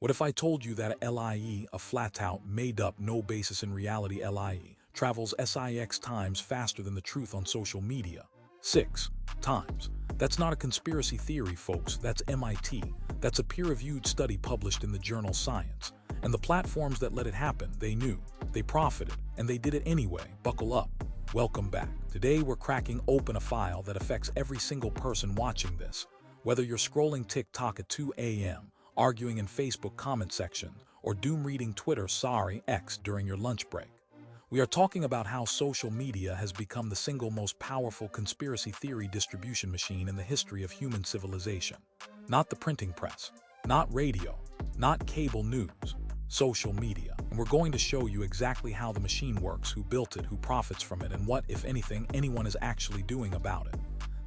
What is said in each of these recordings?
What if I told you that LIE, a flat-out, made-up, no basis in reality LIE, travels SIX times faster than the truth on social media? 6 times. That's not a conspiracy theory, folks. That's MIT. That's a peer-reviewed study published in the journal Science. And the platforms that let it happen, they knew, they profited, and they did it anyway. Buckle up. Welcome back. Today we're cracking open a file that affects every single person watching this. Whether you're scrolling TikTok at 2 a.m., arguing in Facebook comment section, or doom reading Twitter X during your lunch break. We are talking about how social media has become the single most powerful conspiracy theory distribution machine in the history of human civilization. Not the printing press, not radio, not cable news, social media. And we're going to show you exactly how the machine works, who built it, who profits from it, and what, if anything, anyone is actually doing about it.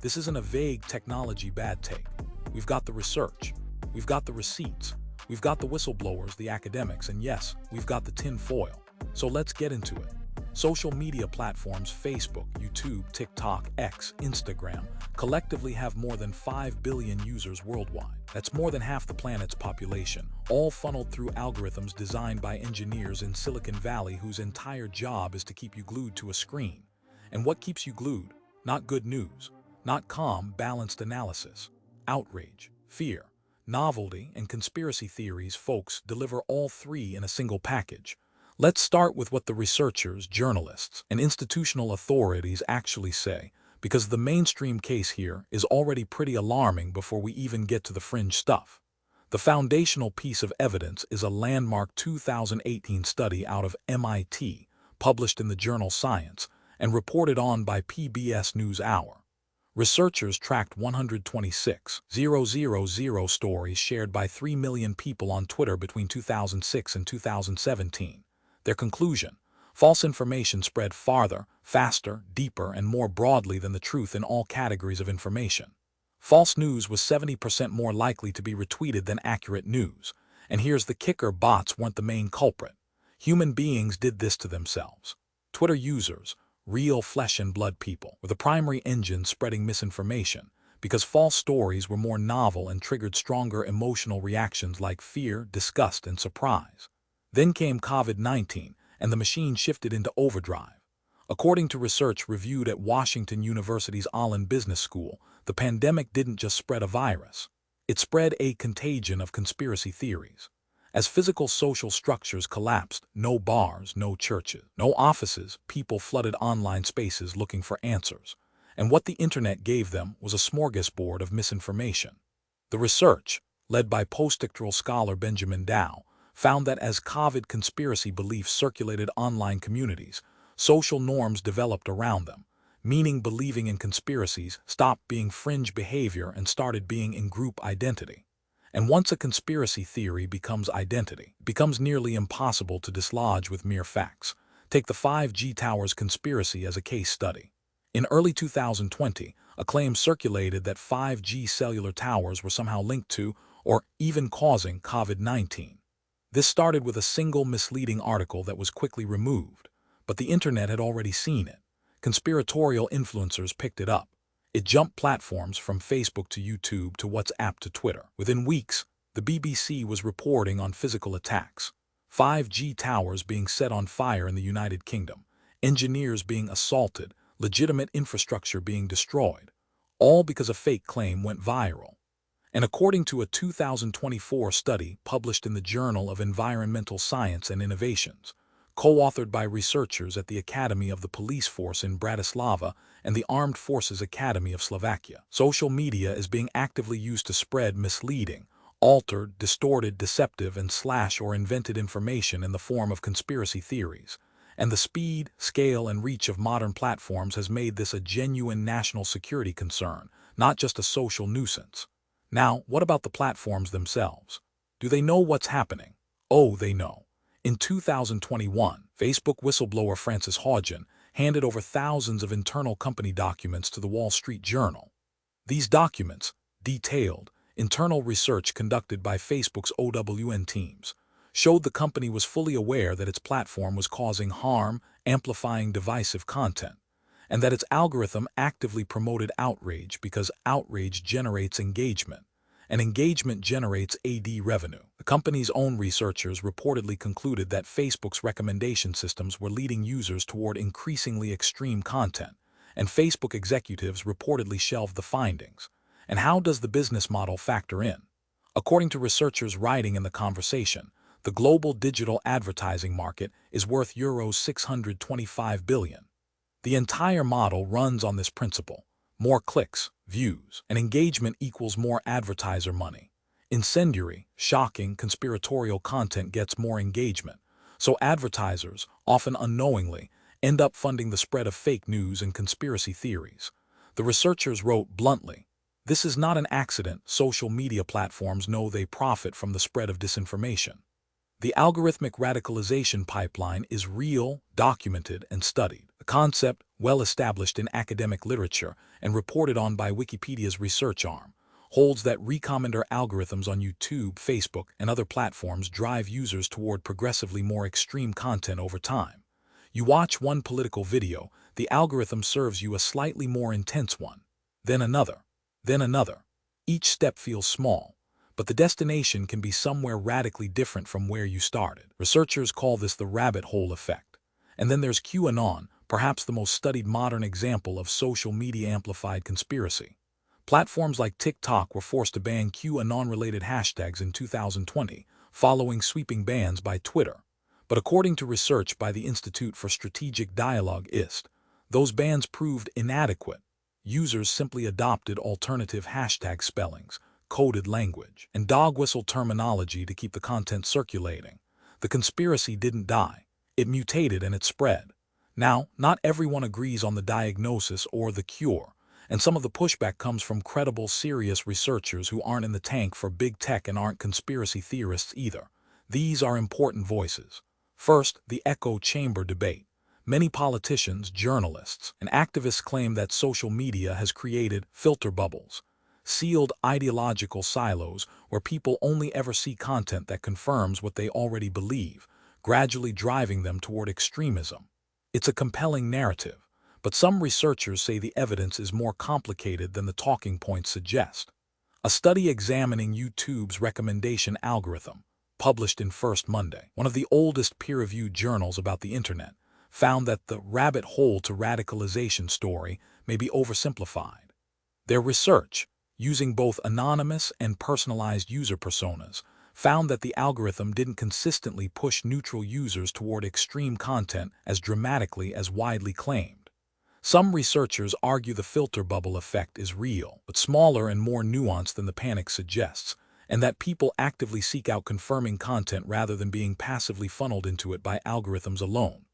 This isn't a vague technology bad take. We've got the research. We've got the receipts, we've got the whistleblowers, the academics, and yes, we've got the tin foil. So let's get into it. Social media platforms Facebook, YouTube, TikTok, X, Instagram collectively have more than 5 billion users worldwide. That's more than half the planet's population, all funneled through algorithms designed by engineers in Silicon Valley whose entire job is to keep you glued to a screen. And what keeps you glued? Not good news, not calm, balanced analysis. Outrage, fear, novelty, and conspiracy theories. Folks deliver all three in a single package. Let's start with what the researchers, journalists, and institutional authorities actually say, because the mainstream case here is already pretty alarming before we even get to the fringe stuff. The foundational piece of evidence is a landmark 2018 study out of MIT, published in the journal Science, and reported on by PBS NewsHour. Researchers tracked 126,000 stories shared by 3 million people on Twitter between 2006 and 2017. Their conclusion: false information spread farther, faster, deeper, and more broadly than the truth in all categories of information. False news was 70% more likely to be retweeted than accurate news. And here's the kicker: bots weren't the main culprit. Human beings did this to themselves. Twitter users, real flesh and blood people, were the primary engine spreading misinformation because false stories were more novel and triggered stronger emotional reactions like fear, disgust, and surprise. Then came COVID-19, and the machine shifted into overdrive. According to research reviewed at Washington University's Allen Business School, the pandemic didn't just spread a virus. It spread a contagion of conspiracy theories. As physical social structures collapsed, no bars, no churches, no offices, people flooded online spaces looking for answers. And what the internet gave them was a smorgasbord of misinformation. The research, led by postdoctoral scholar Benjamin Dow, found that as COVID conspiracy beliefs circulated online communities, social norms developed around them, meaning believing in conspiracies stopped being fringe behavior and started being in-group identity. And once a conspiracy theory becomes identity, it becomes nearly impossible to dislodge with mere facts. Take the 5G towers conspiracy as a case study. In early 2020, a claim circulated that 5G cellular towers were somehow linked to, or even causing, COVID-19. This started with a single misleading article that was quickly removed, but the internet had already seen it. Conspiratorial influencers picked it up. It jumped platforms from Facebook to YouTube to WhatsApp to Twitter. Within weeks, the BBC was reporting on physical attacks, 5G towers being set on fire in the United Kingdom, engineers being assaulted, legitimate infrastructure being destroyed, all because a fake claim went viral. And according to a 2024 study published in the Journal of Environmental Science and Innovations, co-authored by researchers at the Academy of the Police Force in Bratislava and the Armed Forces Academy of Slovakia, social media is being actively used to spread misleading, altered, distorted, deceptive, and or invented information in the form of conspiracy theories. And the speed, scale, and reach of modern platforms has made this a genuine national security concern, not just a social nuisance. Now, what about the platforms themselves? Do they know what's happening? Oh, they know. In 2021, Facebook whistleblower Frances Haugen handed over thousands of internal company documents to the Wall Street Journal. These documents, detailed, internal research conducted by Facebook's OWN teams, showed the company was fully aware that its platform was causing harm, amplifying divisive content, and that its algorithm actively promoted outrage because outrage generates engagement. and engagement generates ad revenue. The company's own researchers reportedly concluded that Facebook's recommendation systems were leading users toward increasingly extreme content, and Facebook executives reportedly shelved the findings. And how does the business model factor in? According to researchers writing in The Conversation, the global digital advertising market is worth euros 625 billion. The entire model runs on this principle. More clicks, views, and engagement equals more advertiser money. Incendiary, shocking, conspiratorial content gets more engagement, so advertisers, often unknowingly, end up funding the spread of fake news and conspiracy theories. The researchers wrote bluntly, "This is not an accident. Social media platforms know they profit from the spread of disinformation. The algorithmic radicalization pipeline is real, documented, and studied. A concept well established in academic literature and reported on by Wikipedia's research arm, holds that recommender algorithms on YouTube, Facebook, and other platforms drive users toward progressively more extreme content over time. You watch one political video, the algorithm serves you a slightly more intense one, then another, then another. Each step feels small, but the destination can be somewhere radically different from where you started. Researchers call this the rabbit hole effect. And then there's QAnon, perhaps the most studied modern example of social media amplified conspiracy. Platforms like TikTok were forced to ban QAnon-related hashtags in 2020, following sweeping bans by Twitter. But according to research by the Institute for Strategic Dialogue (IST), those bans proved inadequate. Users simply adopted alternative hashtag spellings, coded language, and dog whistle terminology to keep the content circulating. The conspiracy didn't die. It mutated and it spread. Now, not everyone agrees on the diagnosis or the cure, and some of the pushback comes from credible, serious researchers who aren't in the tank for big tech and aren't conspiracy theorists either. These are important voices. First, the echo chamber debate. Many politicians, journalists, and activists claim that social media has created filter bubbles, sealed ideological silos where people only ever see content that confirms what they already believe, gradually driving them toward extremism. It's a compelling narrative, but some researchers say the evidence is more complicated than the talking points suggest. A study examining YouTube's recommendation algorithm, published in First Monday, one of the oldest peer-reviewed journals about the internet, found that the rabbit hole to radicalization story may be oversimplified. Their research, using both anonymous and personalized user personas, found that the algorithm didn't consistently push neutral users toward extreme content as dramatically as widely claimed. Some researchers argue the filter bubble effect is real, but smaller and more nuanced than the panic suggests, and that people actively seek out confirming content rather than being passively funneled into it by algorithms alone.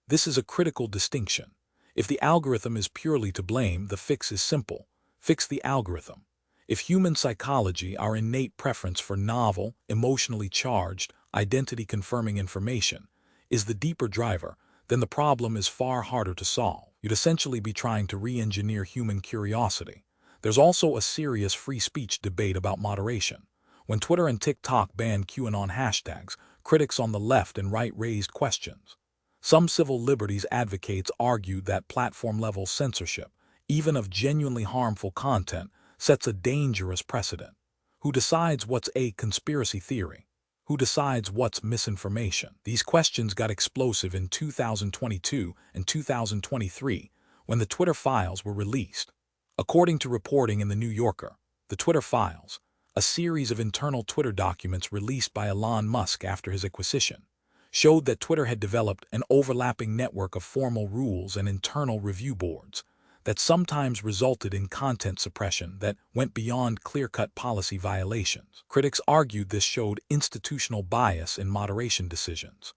This is a critical distinction. If the algorithm is purely to blame, the fix is simple: fix the algorithm. If human psychology, our innate preference for novel, emotionally charged, identity-confirming information, is the deeper driver, then the problem is far harder to solve. You'd essentially be trying to re-engineer human curiosity. There's also a serious free speech debate about moderation. When Twitter and TikTok banned QAnon hashtags, critics on the left and right raised questions. Some civil liberties advocates argued that platform-level censorship, even of genuinely harmful content, sets a dangerous precedent. Who decides what's a conspiracy theory? Who decides what's misinformation? These questions got explosive in 2022 and 2023 when the Twitter files were released. According to reporting in The New Yorker, the Twitter files, a series of internal Twitter documents released by Elon Musk after his acquisition, showed that Twitter had developed an overlapping network of formal rules and internal review boards that sometimes resulted in content suppression that went beyond clear-cut policy violations. Critics argued this showed institutional bias in moderation decisions.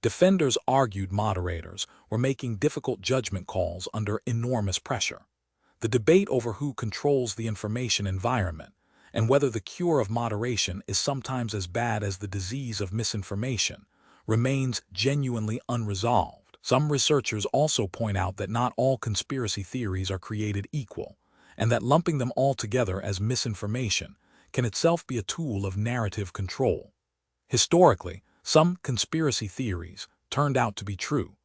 Defenders argued moderators were making difficult judgment calls under enormous pressure. The debate over who controls the information environment and whether the cure of moderation is sometimes as bad as the disease of misinformation remains genuinely unresolved. Some researchers also point out that not all conspiracy theories are created equal, and that lumping them all together as misinformation can itself be a tool of narrative control. Historically, some conspiracy theories turned out to be true.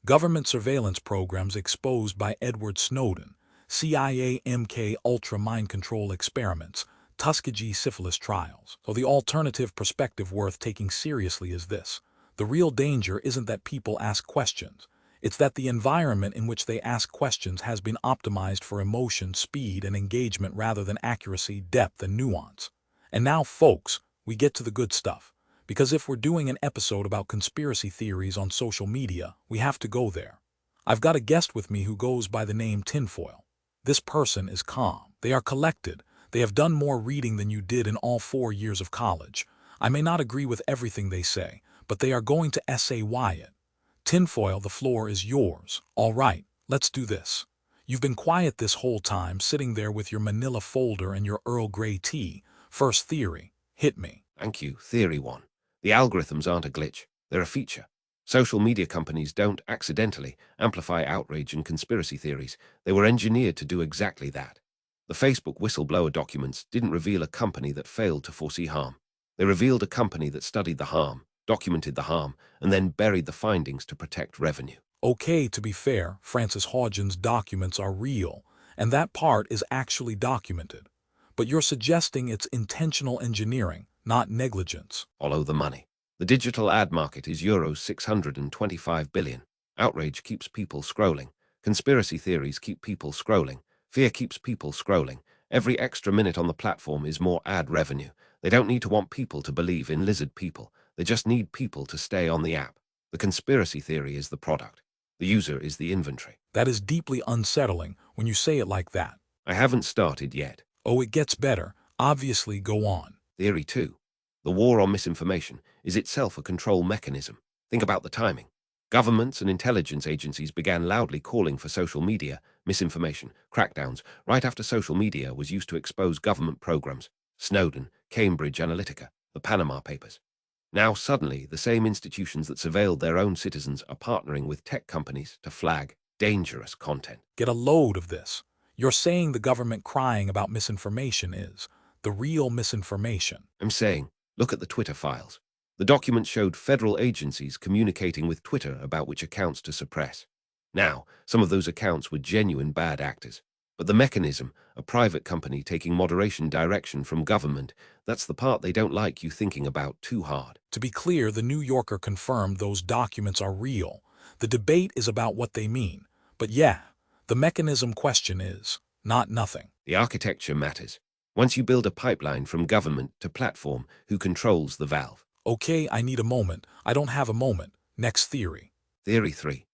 Government surveillance programs exposed by Edward Snowden, CIA MK Ultra mind control experiments, Tuskegee syphilis trials. So the alternative perspective worth taking seriously is this. The real danger isn't that people ask questions. It's that the environment in which they ask questions has been optimized for emotion, speed, and engagement rather than accuracy, depth, and nuance. And now, folks, we get to the good stuff. Because if we're doing an episode about conspiracy theories on social media, we have to go there. I've got a guest with me who goes by the name Tinfoil. This person is calm. They are collected. They have done more reading than you did in all 4 years of college. I may not agree with everything they say, but they are going to essay why it. Tinfoil, the floor is yours. All right, let's do this. You've been quiet this whole time, sitting there with your manila folder and your Earl Grey tea. First theory. Hit me. Thank you. Theory 1. The algorithms aren't a glitch. They're a feature. Social media companies don't accidentally amplify outrage and conspiracy theories. They were engineered to do exactly that. The Facebook whistleblower documents didn't reveal a company that failed to foresee harm. They revealed a company that studied the harm, documented the harm, and then buried the findings to protect revenue. Okay, to be fair, Frances Haugen's documents are real, and that part is actually documented. But you're suggesting it's intentional engineering, not negligence. Follow the money. The digital ad market is euros 625 billion. Outrage keeps people scrolling. Conspiracy theories keep people scrolling. Fear keeps people scrolling. Every extra minute on the platform is more ad revenue. They don't need to want people to believe in lizard people. They just need people to stay on the app. The conspiracy theory is the product. The user is the inventory. That is deeply unsettling when you say it like that. I haven't started yet. Oh, it gets better. Obviously, go on. Theory 2. The war on misinformation is itself a control mechanism. Think about the timing. Governments and intelligence agencies began loudly calling for social media misinformation crackdowns right after social media was used to expose government programs. Snowden, Cambridge Analytica, the Panama Papers. Now suddenly, the same institutions that surveilled their own citizens are partnering with tech companies to flag dangerous content. Get a load of this. You're saying the government crying about misinformation is the real misinformation. I'm saying, look at the Twitter files. The documents showed federal agencies communicating with Twitter about which accounts to suppress. Now, some of those accounts were genuine bad actors. But the mechanism, a private company taking moderation direction from government, that's the part they don't like you thinking about too hard. To be clear, the New Yorker confirmed those documents are real. The debate is about what they mean. But yeah, the mechanism question is not nothing. The architecture matters. Once you build a pipeline from government to platform, who controls the valve? Okay, I need a moment. I don't have a moment. Next theory. Theory 3.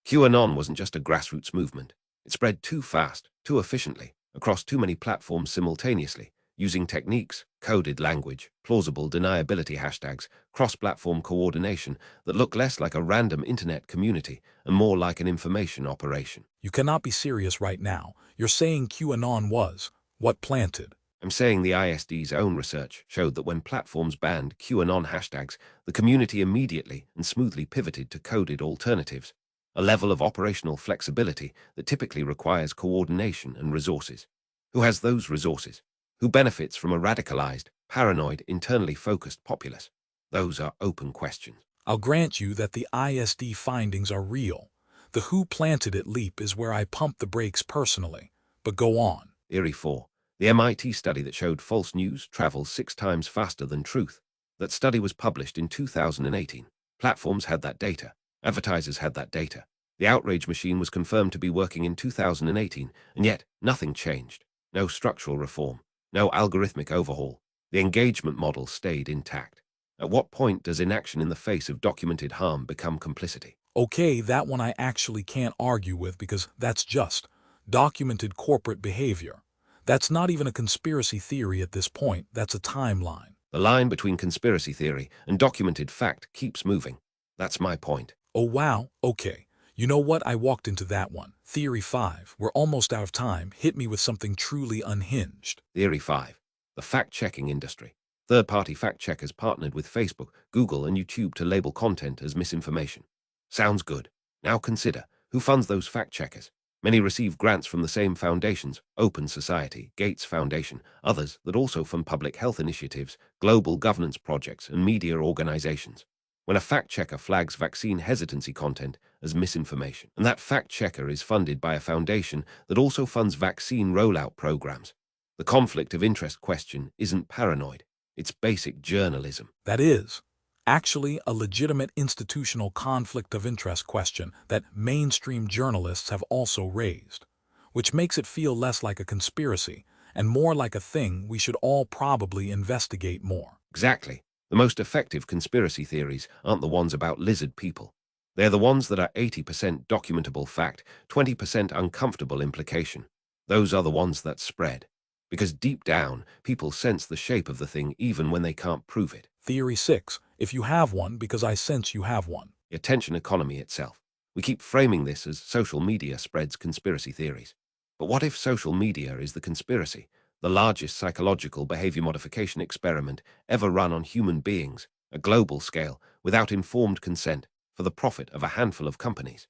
QAnon wasn't just a grassroots movement. It spread too fast, too efficiently, across too many platforms simultaneously, using techniques, coded language, plausible deniability hashtags, cross-platform coordination that look less like a random internet community and more like an information operation. You cannot be serious right now. You're saying QAnon was what planted. I'm saying the ISD's own research showed that when platforms banned QAnon hashtags, the community immediately and smoothly pivoted to coded alternatives, a level of operational flexibility that typically requires coordination and resources. Who has those resources? Who benefits from a radicalized, paranoid, internally focused populace? Those are open questions. I'll grant you that the ISD findings are real. The who planted it leap is where I pump the brakes personally. But go on. Theory 4. The MIT study that showed false news travels 6 times faster than truth. That study was published in 2018. Platforms had that data. Advertisers had that data. The outrage machine was confirmed to be working in 2018, and yet nothing changed. No structural reform. No algorithmic overhaul. The engagement model stayed intact. At what point does inaction in the face of documented harm become complicity? Okay, that one I actually can't argue with because that's just documented corporate behavior. That's not even a conspiracy theory at this point, that's a timeline. The line between conspiracy theory and documented fact keeps moving. That's my point. Oh wow, okay. You know what, I walked into that one. Theory 5, we're almost out of time, hit me with something truly unhinged. Theory 5. The fact-checking industry. Third-party fact-checkers partnered with Facebook, Google, and YouTube to label content as misinformation. Sounds good. Now consider, who funds those fact-checkers? Many receive grants from the same foundations, Open Society, Gates Foundation, others that also fund public health initiatives, global governance projects, and media organizations. When a fact-checker flags vaccine hesitancy content as misinformation, and that fact-checker is funded by a foundation that also funds vaccine rollout programs, The conflict of interest question isn't paranoid. It's basic journalism. That is, actually a legitimate institutional conflict of interest question that mainstream journalists have also raised, which makes it feel less like a conspiracy and more like a thing we should all probably investigate more. Exactly. The most effective conspiracy theories aren't the ones about lizard people. They're the ones that are 80% documentable fact, 20% uncomfortable implication. Those are the ones that spread. Because deep down, people sense the shape of the thing even when they can't prove it. Theory 6. If you have one because I sense you have one. The attention economy itself. We keep framing this as social media spreads conspiracy theories. But what if social media is the conspiracy, the largest psychological behavior modification experiment ever run on human beings, a global scale, without informed consent, for the profit of a handful of companies?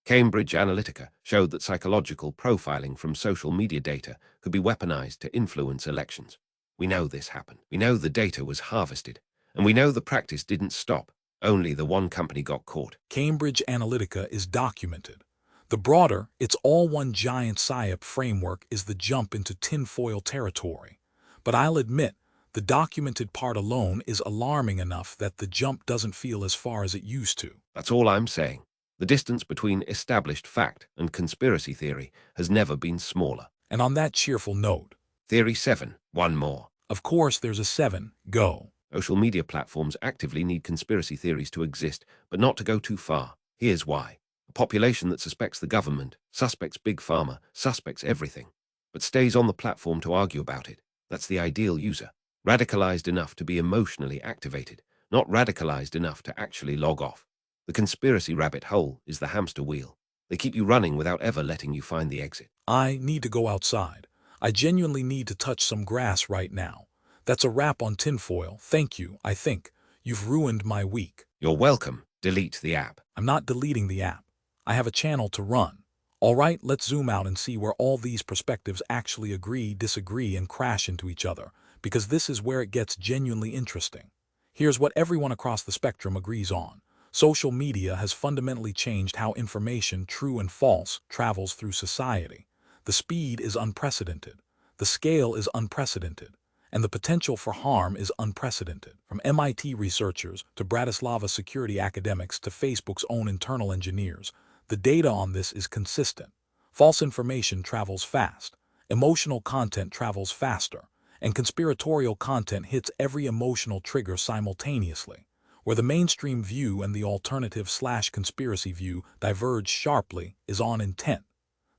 Cambridge Analytica showed that psychological profiling from social media data could be weaponized to influence elections. We know this happened. We know the data was harvested. And we know the practice didn't stop. Only the one company got caught. Cambridge Analytica is documented. The broader, it's all one giant PSYOP framework is the jump into tinfoil territory. But I'll admit, the documented part alone is alarming enough that the jump doesn't feel as far as it used to. That's all I'm saying. The distance between established fact and conspiracy theory has never been smaller. And on that cheerful note, Theory 7, one more. of course there's a 7, go. Social media platforms actively need conspiracy theories to exist, but not to go too far. Here's why. A population that suspects the government, suspects Big Pharma, suspects everything, but stays on the platform to argue about it. That's the ideal user. Radicalized enough to be emotionally activated, not radicalized enough to actually log off. The conspiracy rabbit hole is the hamster wheel. They keep you running without ever letting you find the exit. I need to go outside. I genuinely need to touch some grass right now. That's a wrap on tinfoil. Thank you, I think. You've ruined my week. You're welcome. Delete the app. I'm not deleting the app. I have a channel to run. All right, let's zoom out and see where all these perspectives actually agree, disagree, and crash into each other, because this is where it gets genuinely interesting. Here's what everyone across the spectrum agrees on. Social media has fundamentally changed how information, true and false, travels through society. The speed is unprecedented. The scale is unprecedented. And the potential for harm is unprecedented. From MIT researchers to Bratislava security academics to Facebook's own internal engineers, the data on this is consistent. False information travels fast, emotional content travels faster, and conspiratorial content hits every emotional trigger simultaneously. Where the mainstream view and the alternative/conspiracy view diverge sharply is on intent.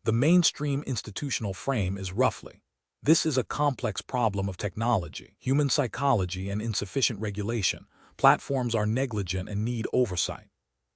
The mainstream institutional frame is roughly, this is a complex problem of technology, human psychology, and insufficient regulation. Platforms are negligent and need oversight.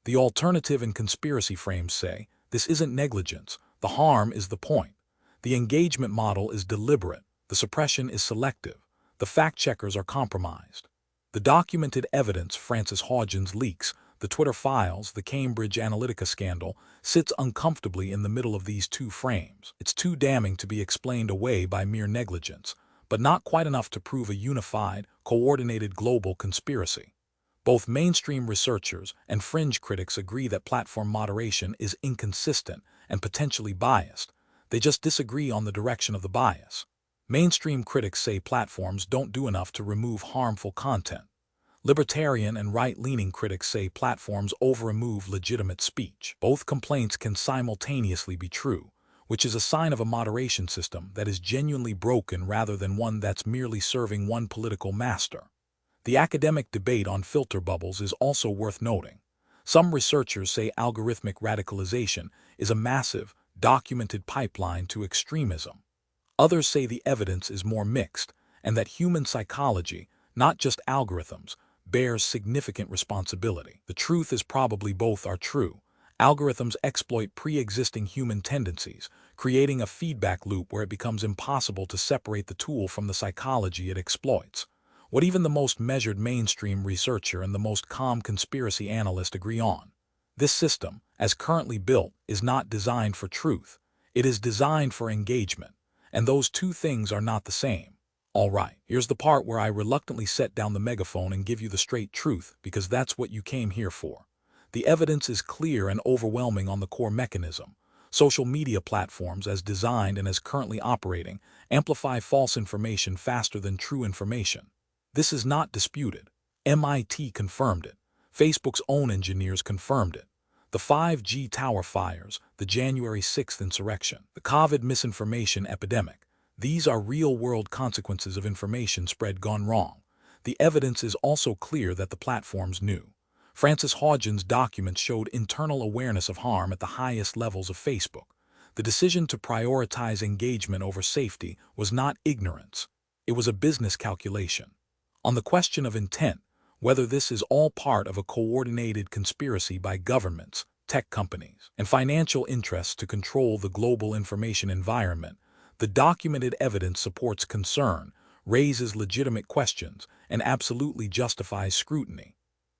The alternative and conspiracy frames say, this isn't negligence, the harm is the point. The engagement model is deliberate, the suppression is selective, the fact-checkers are compromised. The documented evidence, Frances Haugen's leaks, the Twitter files, the Cambridge Analytica scandal, sits uncomfortably in the middle of these two frames. It's too damning to be explained away by mere negligence, but not quite enough to prove a unified, coordinated global conspiracy. Both mainstream researchers and fringe critics agree that platform moderation is inconsistent and potentially biased. They just disagree on the direction of the bias. Mainstream critics say platforms don't do enough to remove harmful content. Libertarian and right-leaning critics say platforms over-remove legitimate speech. Both complaints can simultaneously be true, which is a sign of a moderation system that is genuinely broken rather than one that's merely serving one political master. The academic debate on filter bubbles is also worth noting. Some researchers say algorithmic radicalization is a massive, documented pipeline to extremism. Others say the evidence is more mixed, and that human psychology, not just algorithms, bears significant responsibility. The truth is probably both are true. Algorithms exploit pre-existing human tendencies, creating a feedback loop where it becomes impossible to separate the tool from the psychology it exploits. What even the most measured mainstream researcher and the most calm conspiracy analyst agree on. This system, as currently built, is not designed for truth. It is designed for engagement. And those two things are not the same. All right, here's the part where I reluctantly set down the megaphone and give you the straight truth, because that's what you came here for. The evidence is clear and overwhelming on the core mechanism. Social media platforms, as designed and as currently operating, amplify false information faster than true information. This is not disputed. MIT confirmed it. Facebook's own engineers confirmed it. The 5G tower fires, the January 6th insurrection, the COVID misinformation epidemic. These are real-world consequences of information spread gone wrong. The evidence is also clear that the platforms knew. Frances Haugen's documents showed internal awareness of harm at the highest levels of Facebook. The decision to prioritize engagement over safety was not ignorance. It was a business calculation. On the question of intent, whether this is all part of a coordinated conspiracy by governments, tech companies, and financial interests to control the global information environment, the documented evidence supports concern, raises legitimate questions, and absolutely justifies scrutiny.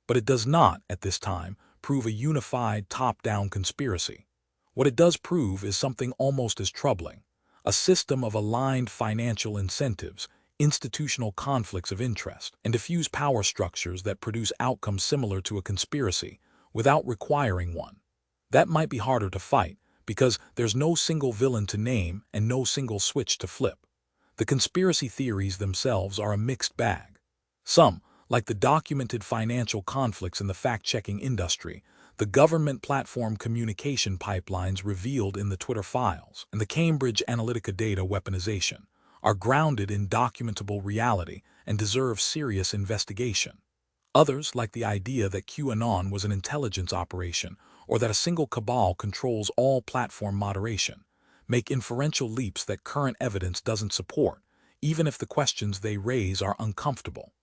But it does not, at this time, prove a unified top-down conspiracy. What it does prove is something almost as troubling: a system of aligned financial incentives, institutional conflicts of interest, and diffuse power structures that produce outcomes similar to a conspiracy without requiring one. That might be harder to fight because there's no single villain to name and no single switch to flip. The conspiracy theories themselves are a mixed bag. Some, like the documented financial conflicts in the fact-checking industry, the government platform communication pipelines revealed in the Twitter files, and the Cambridge Analytica data weaponization, are grounded in documentable reality and deserve serious investigation. Others, like the idea that QAnon was an intelligence operation or that a single cabal controls all platform moderation, make inferential leaps that current evidence doesn't support, even if the questions they raise are uncomfortable.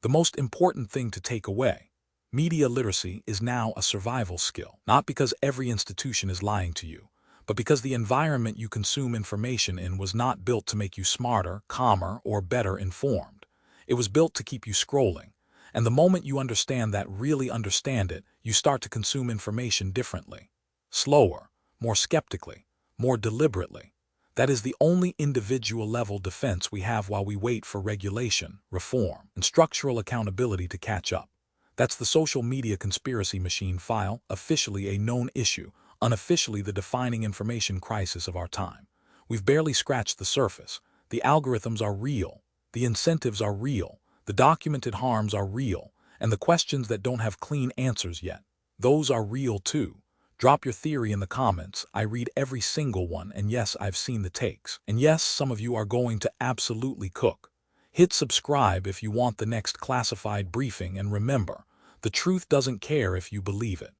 The most important thing to take away: media literacy is now a survival skill, not because every institution is lying to you, but because the environment you consume information in was not built to make you smarter, calmer, or better informed. It was built to keep you scrolling. And the moment you understand that, really understand it, you start to consume information differently. Slower, more skeptically, more deliberately. That is the only individual-level defense we have while we wait for regulation, reform, and structural accountability to catch up. That's the social media conspiracy machine file, officially a known issue, unofficially the defining information crisis of our time. We've barely scratched the surface. The algorithms are real. The incentives are real. The documented harms are real. And the questions that don't have clean answers yet, those are real too. Drop your theory in the comments. I read every single one, and yes, I've seen the takes. And yes, some of you are going to absolutely cook. Hit subscribe if you want the next classified briefing, and remember, the truth doesn't care if you believe it.